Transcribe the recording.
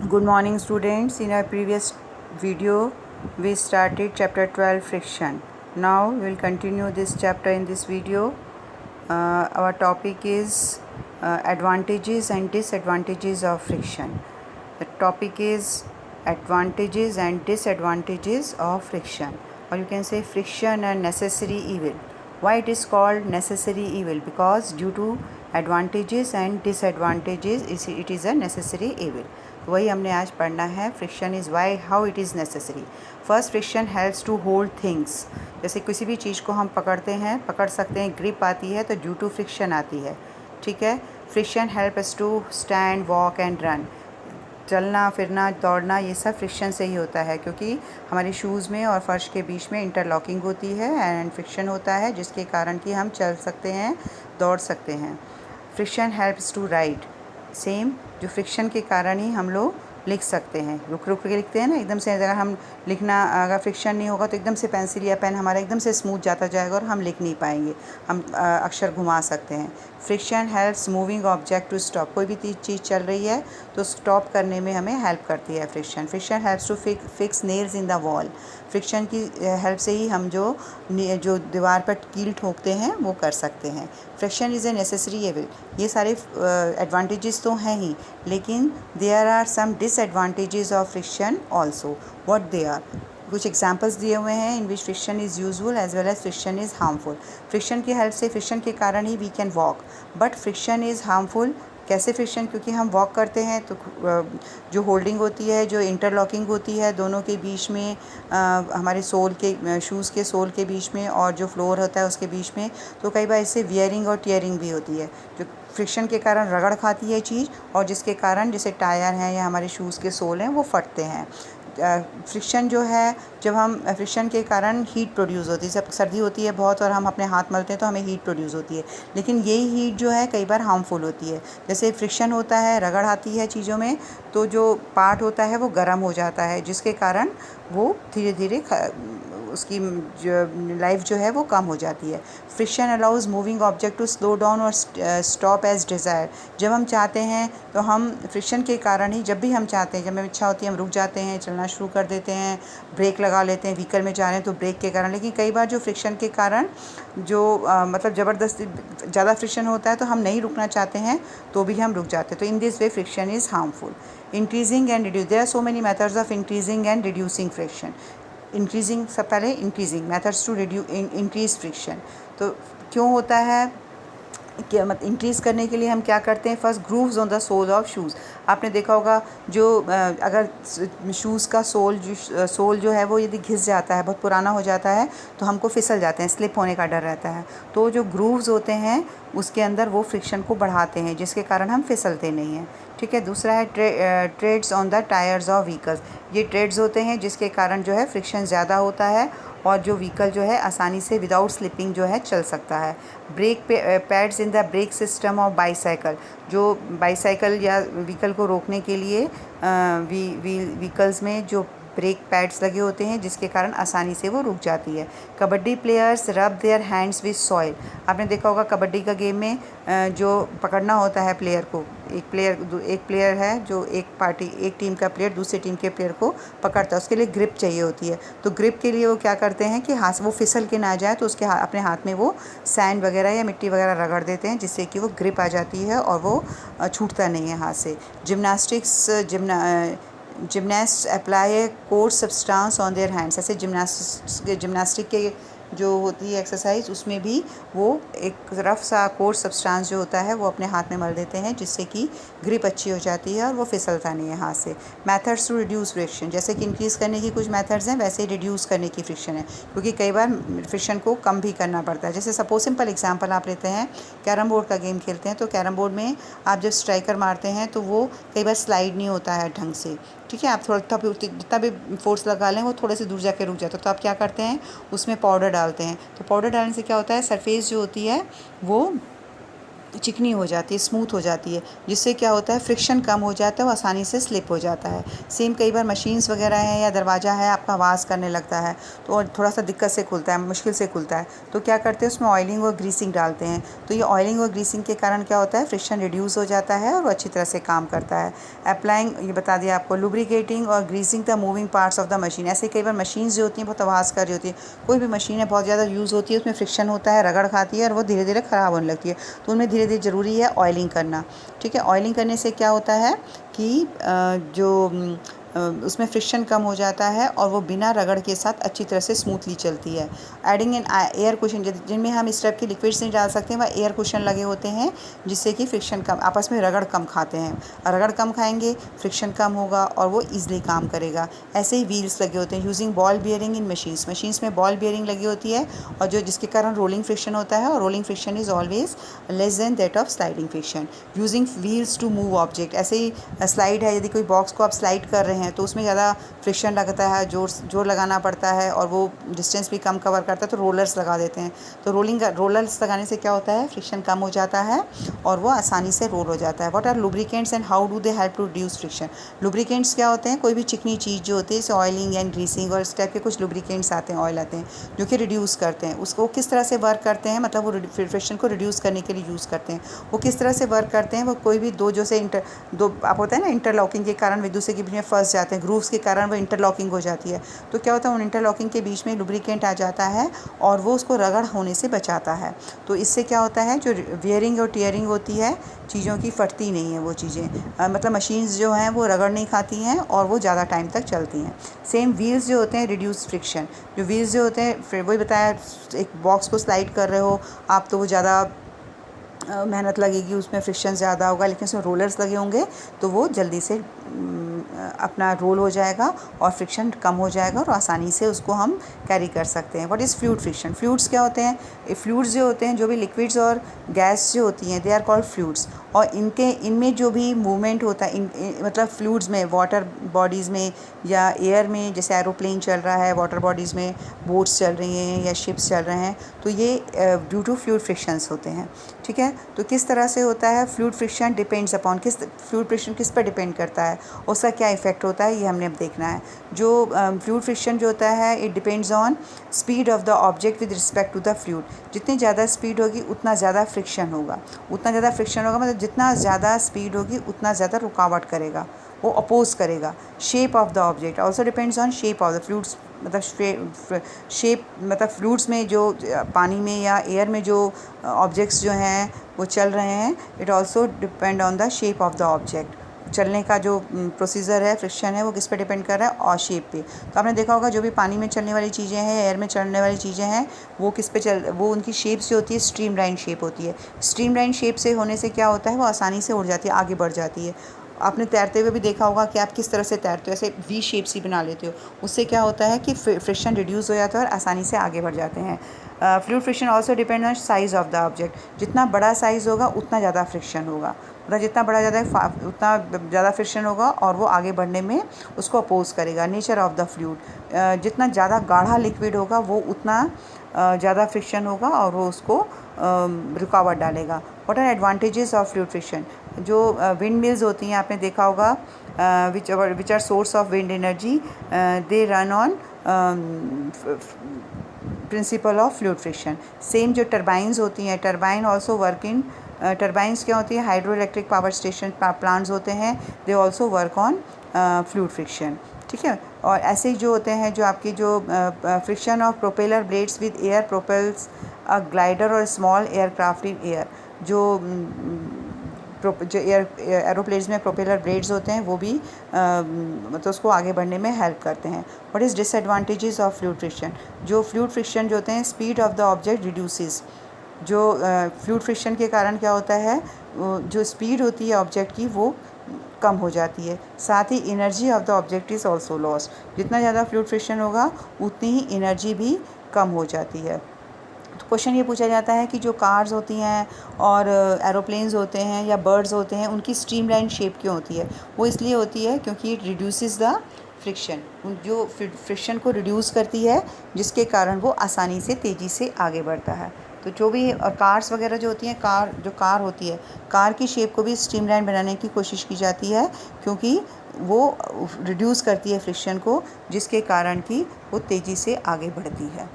Good morning students. In our previous video we started chapter 12 friction. Now we will continue this chapter in this video. Our topic is advantages and disadvantages of friction. The topic is advantages and disadvantages of friction, or you can say friction a necessary evil. Why it is called necessary evil? Because due to advantages and disadvantages it is a necessary evil. वही हमने आज पढ़ना है. Friction is why how it is necessary. First, friction helps to hold things. जैसे किसी भी चीज़ को हम पकड़ते हैं, पकड़ सकते हैं, ग्रिप आती है तो ड्यू टू फ्रिक्शन आती है. ठीक है. Friction helps to stand, walk and run. चलना, फिरना, दौड़ना, ये सब फ्रिक्शन से ही होता है, क्योंकि हमारे शूज़ में और फर्श के बीच में इंटरलॉकिंग होती है एंड फ्रिक्शन होता है, जिसके कारण कि हम चल सकते हैं, दौड़ सकते हैं. Friction helps to write. Same, जो फ्रिक्शन के कारण ही हम लोग लिख सकते हैं. रुक रुक के लिखते हैं ना, एकदम से अगर हम लिखना, अगर फ्रिक्शन नहीं होगा तो एकदम से पेंसिल या पेन हमारा एकदम से स्मूथ जाता जाएगा और हम लिख नहीं पाएंगे. हम अक्षर घुमा सकते हैं. Friction helps moving object to stop. कोई भी चीज़ चल रही है तो स्टॉप करने में हमें हेल्प करती है friction. Friction helps to fix nails in the wall. Friction की हेल्प से ही हम जो दीवार पर कील ठोकते हैं वो कर सकते हैं. Friction is a necessary evil. ये सारे एडवांटेजेस तो हैं ही, लेकिन there are some disadvantages of friction also. What they are? कुछ एग्जाम्पल्स दिए हुए हैं in which friction is useful as well as friction is harmful. Friction की हेल्प से, फ्रिक्शन के कारण ही we can walk, but friction is harmful. कैसे फ्रिक्शन? क्योंकि हम वॉक करते हैं तो जो होल्डिंग होती है, जो इंटरलॉकिंग होती है दोनों के बीच में, हमारे सोल के, शूज़ के सोल के बीच में और जो फ्लोर होता है उसके बीच में, तो कई बार इससे वियरिंग और टीयरिंग भी होती है, जो फ्रिक्शन के कारण रगड़ खाती है चीज़, और जिसके कारण जैसे टायर हैं या हमारे शूज़ के सोल हैं वो फटते हैं. फ्रिक्शन जो है, जब हम फ्रिक्शन के कारण हीट प्रोड्यूस होती है. जब सर्दी होती है बहुत और हम अपने हाथ मलते हैं तो हमें हीट प्रोड्यूस होती है, लेकिन यही हीट जो है कई बार हार्मफुल होती है. जैसे फ्रिक्शन होता है, रगड़ आती है चीज़ों में, तो जो पार्ट होता है वो गर्म हो जाता है, जिसके कारण वो धीरे धीरे उसकी जो लाइफ जो है वो कम हो जाती है. Friction allows moving object to slow down और स्टॉप एज डिज़ायर. जब हम चाहते हैं तो हम फ्रिक्शन के कारण ही, जब भी हम चाहते हैं, जब हमें इच्छा होती है हम रुक जाते हैं, चलना शुरू कर देते हैं, ब्रेक लगा लेते हैं, व्हीकल में जा रहे हैं तो ब्रेक के कारण. लेकिन कई बार जो फ्रिक्शन के कारण जो मतलब ज़बरदस्ती ज़्यादा फ्रिक्शन होता है तो हम नहीं रुकना चाहते हैं तो भी हम रुक जाते हैं. तो in this way friction is harmful. Increasing and reduce. There are so many methods of increasing and reducing friction. Increasing, सब पहले increasing methods to increase friction. तो क्यों होता है? क्या मतलब इंक्रीज़ करने के लिए हम क्या करते हैं? First, grooves on the sole of shoes. आपने देखा होगा जो अगर शूज़ का सोल जो है वो यदि घिस जाता है, बहुत पुराना हो जाता है, तो हमको फिसल जाते हैं, स्लिप होने का डर रहता है. तो जो ग्रूव्स होते हैं उसके अंदर वो फ्रिक्शन को बढ़ाते हैं, जिसके कारण हम फिसलते नहीं हैं. ठीक है. दूसरा है treads on the tyres of vehicles. ये ट्रेड्स होते हैं जिसके कारण जो है फ्रिक्शन ज़्यादा होता है और जो व्हीकल जो है आसानी से विदाउट स्लिपिंग जो है चल सकता है. Brake pads in the brake system of bicycle. जो बाईसाइकिल या व्हीकल को रोकने के लिए व्हीकल्स में जो ब्रेक पैड्स लगे होते हैं, जिसके कारण आसानी से वो रुक जाती है. कबड्डी प्लेयर्स रब देयर हैंड्स विद सॉइल. आपने देखा होगा कबड्डी का गेम में जो पकड़ना होता है प्लेयर को, एक प्लेयर है जो एक टीम का प्लेयर दूसरी टीम के प्लेयर को पकड़ता है, उसके लिए ग्रिप चाहिए होती है. तो ग्रिप के लिए वो क्या करते हैं कि हाथ वो फिसल के ना जाए, तो उसके अपने हाथ में वो सैंड वगैरह या मिट्टी वगैरह रगड़ देते हैं, जिससे कि वो ग्रिप आ जाती है और वो छूटता नहीं है हाथ से. Gymnast apply A course substance on their hands. ऐसे जिमनास्टिक के जो होती है एक्सरसाइज, उसमें भी वो एक रफ सा कोर्स सब्सटेंस जो होता है वो अपने हाथ में मल देते हैं, जिससे कि ग्रिप अच्छी हो जाती है और वो फिसलता नहीं है हाथ से. Methods to reduce friction. जैसे कि इंक्रीज़ करने की कुछ मेथड्स हैं, वैसे ही रिड्यूस करने की फ्रिक्शन है, क्योंकि कई बार फ्रिक्शन को कम भी करना पड़ता है. जैसे सपोज सिंपल एग्जांपल आप लेते हैं, कैरम बोर्ड का गेम खेलते हैं, तो कैरम बोर्ड में आप जब स्ट्राइकर मारते हैं तो वो कई बार स्लाइड नहीं होता है ढंग से. ठीक है. आप जितना भी फोर्स लगा लें वो थोड़े से दूर जाके रुक जाता है, तो आप क्या करते हैं, उसमें पाउडर डालते हैं. तो पाउडर डालने से क्या होता है, सरफेस जो होती है वो चिकनी हो जाती है, स्मूथ हो जाती है, जिससे क्या होता है फ्रिक्शन कम हो जाता है, वो आसानी से स्लिप हो जाता है। सेम कई बार मशीन्स वगैरह हैं या दरवाज़ा है आपका आवाज़ करने लगता है तो और थोड़ा सा दिक्कत से खुलता है, मुश्किल से खुलता है, तो क्या करते हैं उसमें ऑयलिंग और ग्रीसिंग डालते हैं। तो ये ऑयलिंग और ग्रीसिंग के कारण क्या होता है फ्रिक्शन रिड्यूस हो जाता है और वो अच्छी तरह से काम करता है। अप्लाइंग, ये बता दिया आपको, लुब्रिकेटिंग और greasing the moving parts of the machine. ऐसे कई बार मशीन्स जो होती हैं बहुत आवाज़ कर रही होती है, कोई भी मशीन है बहुत ज़्यादा यूज़ होती है, उसमें फ्रिक्शन होता है, रगड़ खाती है और वो धीरे धीरे ख़राब होने लगती है, तो उनमें धीरे धीरे ज़रूरी है ऑयलिंग करना। ठीक है, ऑयलिंग करने से क्या होता है कि उसमें फ्रिक्शन कम हो जाता है और वो बिना रगड़ के साथ अच्छी तरह से स्मूथली चलती है। एडिंग एन एयर कुशन, जिनमें हम इस टाइप के लिक्विड्स नहीं डाल सकते, वह एयर कुशन लगे होते हैं जिससे कि फ्रिक्शन कम, आपस में रगड़ कम खाते हैं। रगड़ कम खाएंगे, फ्रिक्शन कम होगा और वो ईजिली काम करेगा। ऐसे ही व्हील्स लगे होते हैं। यूजिंग बॉल बियरिंग इन मशीन्स, मशीन्स में बॉल बियरिंग लगी होती है और जो जिसके कारण रोलिंग फ्रिक्शन होता है, और rolling friction is always less than that of sliding friction. Using wheels to move object, ऐसे ही स्लाइड है, यदि कोई बॉक्स को आप स्लाइड कर रहे हैं तो उसमें ज़्यादा फ्रिक्शन लगता है, जोर लगाना पड़ता है और वो डिस्टेंस भी कम कवर करता है, तो रोलर्स लगा देते हैं। तो रोलर्स लगाने से क्या होता है फ्रिक्शन कम हो जाता है और वो आसानी से रोल हो जाता है। What are lubricants and how do they help to reduce friction? Lubricants क्या होते हैं? कोई भी चिकनी चीज़ जो होती है, जैसे ऑयलिंग एंड ग्रीसिंग और इस टाइप के कुछ लुब्रिकेंट्स आते हैं, ऑयल आते हैं जो कि रिड्यूस करते हैं। उसको किस तरह से वर्क करते हैं, मतलब वो फ्रिक्शन को रिड्यूस करने के लिए यूज़ करते हैं। वो किस तरह से वर्क करते हैं? वो कोई भी दो जो से दो आप होता है ना, इंटरलॉकिंग के कारण एक दूसरे के बीच में फंस जाते हैं, ग्रूव्स के कारण वो इंटरलॉकिंग हो जाती है। तो क्या होता है उन इंटरलॉकिंग के बीच में लुब्रिकेंट आ जाता है और वो उसको रगड़ होने से बचाता है। तो इससे क्या होता है, जो वियरिंग और टीयरिंग होती है चीज़ों की, फटती नहीं है वो चीज़ें, मतलब मशीन्स जो हैं वो रगड़ नहीं खाती हैं और वो ज़्यादा टाइम तक चलती हैं। सेम व्हील्स जो होते हैं रिड्यूस फ्रिक्शन, जो व्हील्स जो होते हैं, फिर वही बताया, एक बॉक्स को स्लाइड कर रहे हो आप तो वो ज़्यादा मेहनत लगेगी, उसमें फ्रिक्शन ज़्यादा होगा, लेकिन उसमें रोलर्स लगे होंगे तो वो जल्दी से अपना रोल हो जाएगा और फ्रिक्शन कम हो जाएगा और आसानी से उसको हम कैरी कर सकते हैं। What is fluid friction? Fluids क्या होते हैं? फ्लूइड्स जो होते हैं, जो भी लिक्विड्स और गैस जो होती हैं, दे आर कॉल्ड फ्लूइड्स। और इनमें जो भी मूवमेंट होता है, मतलब फ्लूइड्स में, वाटर बॉडीज़ में या एयर में, जैसे एरोप्लेन चल रहा है, वाटर बॉडीज़ में बोट्स चल रही हैं या शिप्स चल रहे हैं, तो ये ड्यू टू फ्लूइड फ्रिक्शंस होते हैं। ठीक है, तो किस तरह से होता है fluid friction? Depends upon, fluid friction किस पर डिपेंड करता है, उसका क्या इफेक्ट होता है, ये हमने अब देखना है। जो फ्लूइड फ्रिक्शन जो होता है, it depends on speed of the object with respect to the fluid. जितनी ज़्यादा स्पीड होगी उतना ज़्यादा फ्रिक्शन होगा, उतना ज़्यादा फ्रिक्शन होगा, मतलब जितना ज़्यादा स्पीड होगी उतना ज़्यादा रुकावट करेगा, वो अपोज करेगा। Shape of the object also depends on shape of the fluids, मतलब शेप, मतलब फ्लूइड्स में जो पानी में या एयर में जो ऑब्जेक्ट्स जो हैं वो चल रहे हैं, it also depend on the shape of the object. चलने का जो प्रोसीजर है, फ्रिक्शन है, वो किस पे डिपेंड कर रहा है? और शेप पे। तो आपने देखा होगा जो भी पानी में चलने वाली चीज़ें हैं, एयर में चलने वाली चीज़ें हैं, वो किस पे वो उनकी शेप से होती है, स्ट्रीमलाइन शेप होती है। स्ट्रीमलाइन शेप से होने से क्या होता है, वो आसानी से उड़ जाती है, आगे बढ़ जाती है। आपने तैरते हुए भी देखा होगा कि आप किस तरह से तैरते हो, ऐसे वी शेप सी बना लेते हो, उससे क्या होता है कि फ्रिक्शन रिड्यूस हो जाता है और आसानी से आगे बढ़ जाते हैं। Fluid friction also depend on size of the object. जितना बड़ा साइज़ होगा उतना ज़्यादा फ्रिक्शन होगा, मतलब जितना बड़ा उतना ज़्यादा फ्रिक्शन होगा और वो आगे बढ़ने में उसको अपोज करेगा। नेचर ऑफ द फ्लूइड, जितना ज़्यादा गाढ़ा लिक्विड होगा वो उतना ज़्यादा फ्रिक्शन होगा और वो उसको रुकावट डालेगा। What are advantages of fluid friction? जो विंड मिल्स होती हैं, आपने देखा होगा, which are source of wind energy, they run on principle of fluid friction. Same जो टरबाइन्स होती हैं, turbine also work in, turbines क्या होती है? Hydro electric power station plants होते हैं, they also work on fluid friction. ठीक है, और ऐसे ही जो होते हैं, जो आपकी जो friction of propeller blades with air propels a glider और स्मॉल एयरक्राफ्ट इन एयर। जो एरोप्लेन्स में प्रोपेलर ब्लेड्स होते हैं वो भी मतलब उसको आगे बढ़ने में हेल्प करते हैं। What is disadvantages of fluid friction? जो फ्लूइड फ्रिक्शन जो होते हैं, speed of the object reduces. जो फ्लूइड फ्रिक्शन के कारण क्या होता है, जो स्पीड होती है ऑब्जेक्ट की वो कम हो जाती है। साथ ही energy of the object is also loss. जितना ज़्यादा फ्लूइड फ्रिक्शन होगा उतनी ही एनर्जी भी कम हो जाती है। तो क्वेश्चन ये पूछा जाता है कि जो कार्स होती हैं और एरोप्लेन्स होते हैं या बर्ड्स होते हैं, उनकी स्ट्रीमलाइन शेप क्यों होती है? वो इसलिए होती है क्योंकि इट रिड्यूसेस द फ्रिक्शन, जो फ्रिक्शन को रिड्यूस करती है, जिसके कारण वो आसानी से तेज़ी से आगे बढ़ता है। तो जो भी कार्स वगैरह जो होती हैं, कार होती है, कार की शेप को भी स्ट्रीमलाइन बनाने की कोशिश की जाती है, क्योंकि वो रिड्यूस करती है फ्रिक्शन को, जिसके कारण कि वो तेज़ी से आगे बढ़ती है।